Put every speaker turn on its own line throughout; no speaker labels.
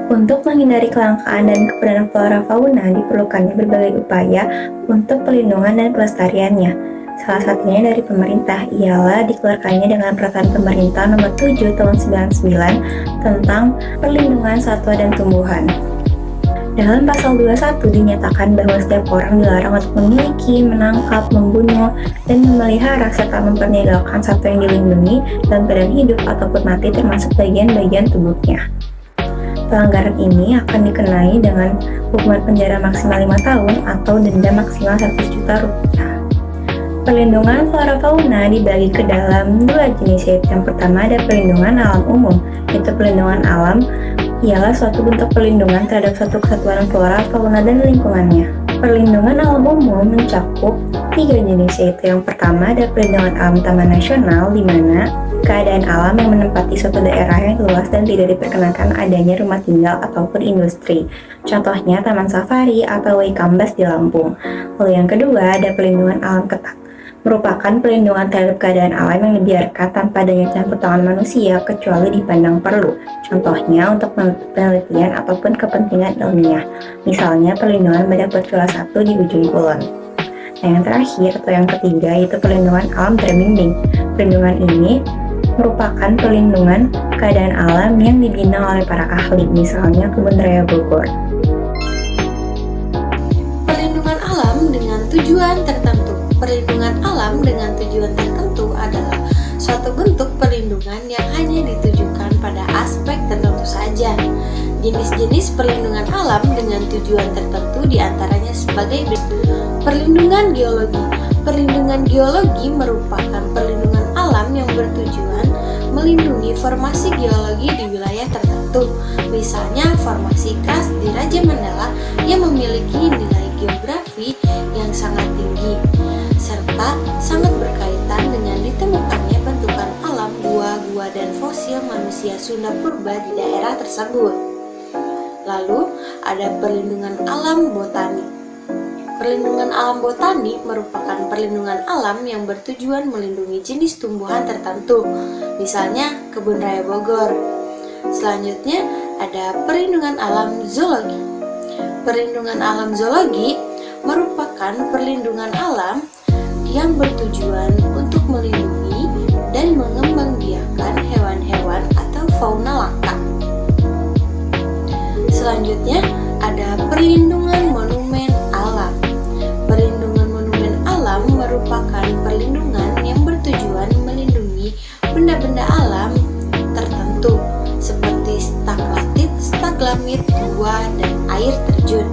Untuk menghindari kelangkaan dan keberadaan flora fauna, diperlukannya berbagai upaya untuk pelindungan dan pelestariannya. Salah satunya dari pemerintah ialah dikeluarkannya dengan Peraturan Pemerintah Nomor 7 Tahun 99 tentang Perlindungan Satwa dan Tumbuhan. Dalam pasal 21 dinyatakan bahwa setiap orang dilarang untuk memiliki, menangkap, membunuh, dan memelihara serta memperniagakan satwa yang dilindungi dalam keadaan hidup ataupun mati termasuk bagian-bagian tubuhnya. Pelanggaran ini akan dikenai dengan hukuman penjara maksimal 5 tahun atau denda maksimal 100 juta rupiah. Perlindungan flora fauna dibagi ke dalam dua jenis, yaitu yang pertama ada perlindungan alam umum, yaitu perlindungan alam ialah suatu bentuk perlindungan terhadap suatu kesatuan flora, fauna, dan lingkungannya. Perlindungan alam umum mencakup tiga jenis, yaitu yang pertama ada perlindungan alam taman nasional, di mana keadaan alam yang menempati suatu daerah yang luas dan tidak diperkenankan adanya rumah tinggal ataupun industri. Contohnya Taman Safari atau Waikambas di Lampung. Lalu yang kedua ada perlindungan alam ketat, merupakan perlindungan terhadap keadaan alam yang dibiarkan tanpa adanya campur tangan manusia kecuali dipandang perlu. Contohnya untuk penelitian ataupun kepentingan ilmiah. Misalnya perlindungan badak bercula 1 di ujung kulon. Nah, yang terakhir atau yang ketiga yaitu perlindungan alam terbimbing. Perlindungan ini merupakan perlindungan keadaan alam yang dibina oleh para ahli, misalnya Kebun Raya Bogor.
Perlindungan alam dengan tujuan tertentu. Perlindungan alam dengan tujuan tertentu adalah suatu bentuk perlindungan yang hanya ditujukan pada aspek tertentu saja. Jenis-jenis perlindungan alam dengan tujuan tertentu diantaranya sebagai perlindungan geologi. Perlindungan geologi merupakan perlindungan alam yang bertujuan melindungi formasi geologi di wilayah tertentu. Misalnya formasi Kars di Raja Mandala yang memiliki nilai geografi yang sangat tinggi, serta sangat berkaitan dengan ditemukannya bentukan alam gua-gua dan fosil manusia Sunda purba di daerah tersebut. Lalu ada perlindungan alam botani. Perlindungan alam botani merupakan perlindungan alam yang bertujuan melindungi jenis tumbuhan tertentu, misalnya Kebun Raya Bogor. Selanjutnya ada perlindungan alam zoologi. Perlindungan alam zoologi merupakan perlindungan alam yang bertujuan untuk melindungi dan mengembangbiakan hewan-hewan atau fauna langka. Selanjutnya ada perlindungan monumen alam. Perlindungan monumen alam merupakan perlindungan yang bertujuan melindungi benda-benda alam tertentu seperti stalaktit, stalagmit, gua, dan air terjun.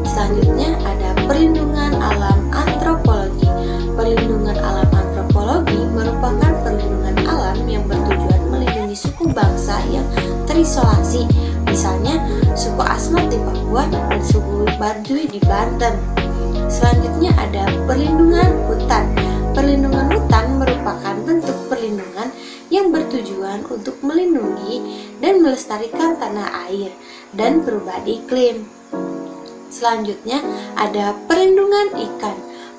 Selanjutnya ada perlindungan alam antropologi. Perlindungan alam antropologi merupakan perlindungan alam yang bertujuan melindungi suku bangsa yang terisolasi, misalnya suku Asmat di Papua dan suku Baduy di Banten. Selanjutnya ada perlindungan hutan. Perlindungan hutan merupakan bentuk perlindungan yang bertujuan untuk melindungi dan melestarikan tanah air dan perubahan iklim. Selanjutnya ada perlindungan ikan.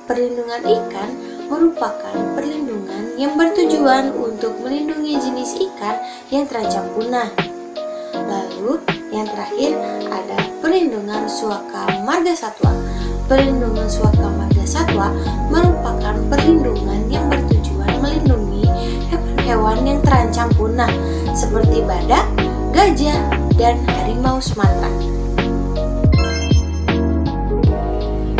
Perlindungan ikan merupakan perlindungan yang bertujuan untuk melindungi jenis ikan yang terancam punah. Lalu yang terakhir ada perlindungan suaka marga satwa. Perlindungan suaka marga satwa merupakan perlindungan yang bertujuan melindungi hewan-hewan yang terancam punah seperti badak, gajah, dan harimau Sumatera.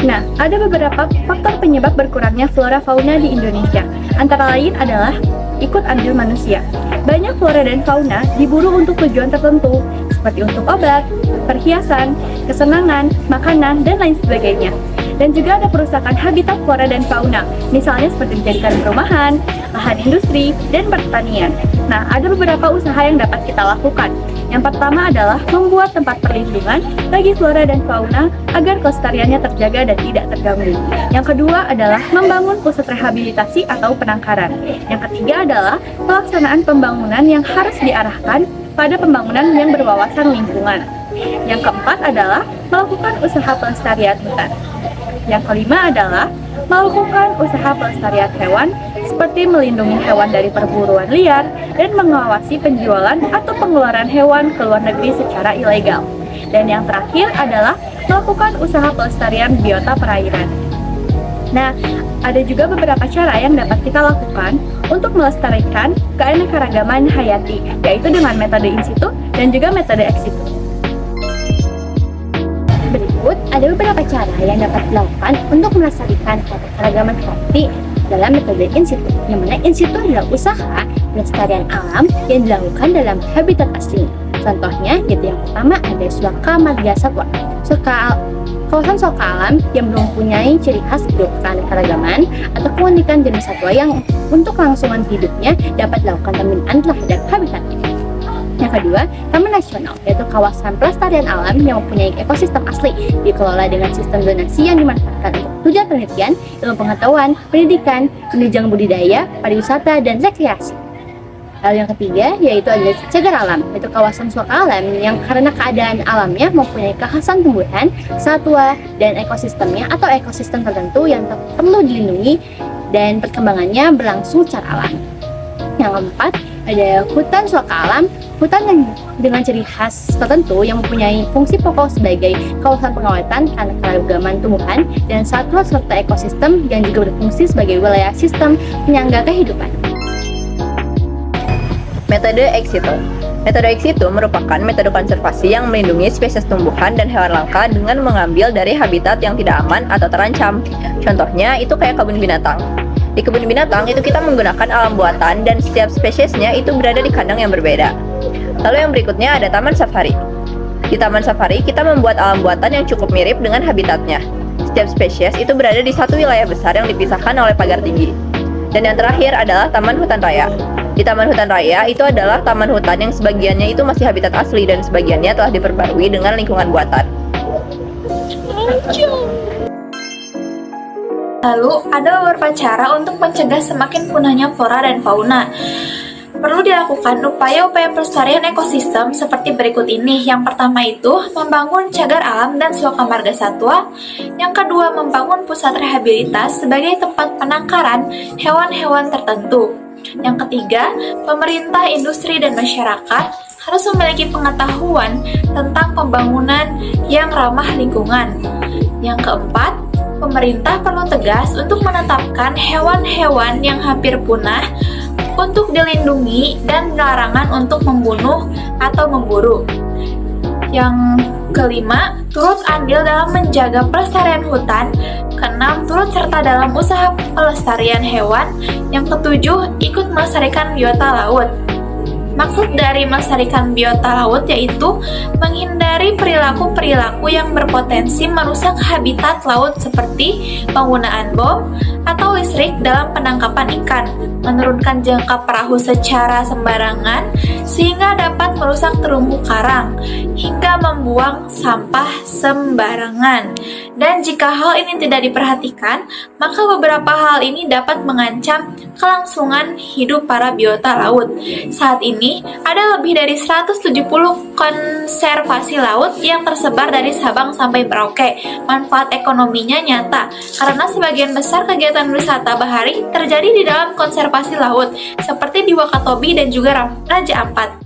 Nah, ada beberapa faktor penyebab berkurangnya flora fauna di Indonesia. Antara lain adalah ikut andil manusia. Banyak flora dan fauna diburu untuk tujuan tertentu, seperti untuk obat, perhiasan, kesenangan, makanan, dan lain sebagainya. Dan juga ada perusakan habitat flora dan fauna, misalnya seperti dijadikan perumahan, lahan industri, dan pertanian. Nah, ada beberapa usaha yang dapat kita lakukan. Yang pertama adalah membuat tempat perlindungan bagi flora dan fauna agar kelestariannya terjaga dan tidak terganggu. Yang kedua adalah membangun pusat rehabilitasi atau penangkaran. Yang ketiga adalah pelaksanaan pembangunan yang harus diarahkan pada pembangunan yang berwawasan lingkungan. Yang keempat adalah melakukan usaha pelestarian hutan. Yang kelima adalah melakukan usaha pelestarian hewan seperti melindungi hewan dari perburuan liar dan mengawasi penjualan atau pengeluaran hewan ke luar negeri secara ilegal. Dan yang terakhir adalah melakukan usaha pelestarian biota perairan. Nah, ada juga beberapa cara yang dapat kita lakukan untuk melestarikan keanekaragaman hayati, yaitu dengan metode in situ dan juga metode ex situ. Berikut ada beberapa cara yang dapat dilakukan untuk melestarikan keanekaragaman hayati dalam metode in situ, yang mana in situ adalah usaha pelestarian alam yang dilakukan dalam habitat asli. Contohnya, yaitu yang pertama ada Suaka Marga Satwa. Kawasan suaka alam yang belum mempunyai ciri khas keanekaragaman atau keunikan jenis satwa yang untuk kelangsungan hidupnya dapat dilakukan pembinaan terhadap habitatnya. Yang kedua, taman nasional, yaitu kawasan pelestarian alam yang mempunyai ekosistem asli, dikelola dengan sistem zonasi yang dimanfaatkan untuk tujuan penelitian, ilmu pengetahuan, pendidikan, penunjang budidaya, pariwisata, dan rekreasi. Lalu yang ketiga, yaitu adalah cagar alam, yaitu kawasan suaka alam yang karena keadaan alamnya mempunyai kekhasan tumbuhan, satwa, dan ekosistemnya atau ekosistem tertentu yang perlu dilindungi dan perkembangannya berlangsung secara alami. Yang keempat, ada hutan suaka alam, hutan dengan ciri khas tertentu yang mempunyai fungsi pokok sebagai kawasan pengawatan keanekaragaman tumbuhan dan satwa serta ekosistem yang juga berfungsi sebagai wilayah sistem penyangga kehidupan.
Metode ex situ. Metode ex situ merupakan metode konservasi yang melindungi spesies tumbuhan dan hewan langka dengan mengambil dari habitat yang tidak aman atau terancam. Contohnya itu kayak kebun binatang. Di kebun binatang itu kita menggunakan alam buatan dan setiap spesiesnya itu berada di kandang yang berbeda. Lalu yang berikutnya ada taman safari. Di taman safari kita membuat alam buatan yang cukup mirip dengan habitatnya. Setiap spesies itu berada di satu wilayah besar yang dipisahkan oleh pagar tinggi. Dan yang terakhir adalah taman hutan raya. Di taman hutan raya itu adalah taman hutan yang sebagiannya itu masih habitat asli dan sebagiannya telah diperbarui dengan lingkungan buatan.
Lalu, ada beberapa cara untuk mencegah semakin punahnya flora dan fauna. Perlu dilakukan upaya-upaya pelestarian ekosistem seperti berikut ini. Yang pertama itu, membangun cagar alam dan suaka marga satwa. Yang kedua, membangun pusat rehabilitas sebagai tempat penangkaran hewan-hewan tertentu. Yang ketiga, pemerintah, industri, dan masyarakat harus memiliki pengetahuan tentang pembangunan yang ramah lingkungan. Yang keempat, pemerintah perlu tegas untuk menetapkan hewan-hewan yang hampir punah untuk dilindungi dan larangan untuk membunuh atau memburu. Yang kelima, turut andil dalam menjaga pelestarian hutan. Keenam, turut serta dalam usaha pelestarian hewan. Yang ketujuh, ikut melestarikan biota laut. Maksud dari melestarikan biota laut yaitu menghindari perilaku-perilaku yang berpotensi merusak habitat laut seperti penggunaan bom atau listrik dalam penangkapan ikan, menurunkan jangka perahu secara sembarangan sehingga dapat merusak terumbu karang, hingga membuang sampah sembarangan. Dan jika hal ini tidak diperhatikan, maka beberapa hal ini dapat mengancam kelangsungan hidup para biota laut. Saat ini, ada lebih dari 170 konservasi laut yang tersebar dari Sabang sampai Merauke. Manfaat ekonominya nyata, karena sebagian besar kegiatan wisata bahari terjadi di dalam konservasi laut, seperti di Wakatobi dan juga Raja Ampat.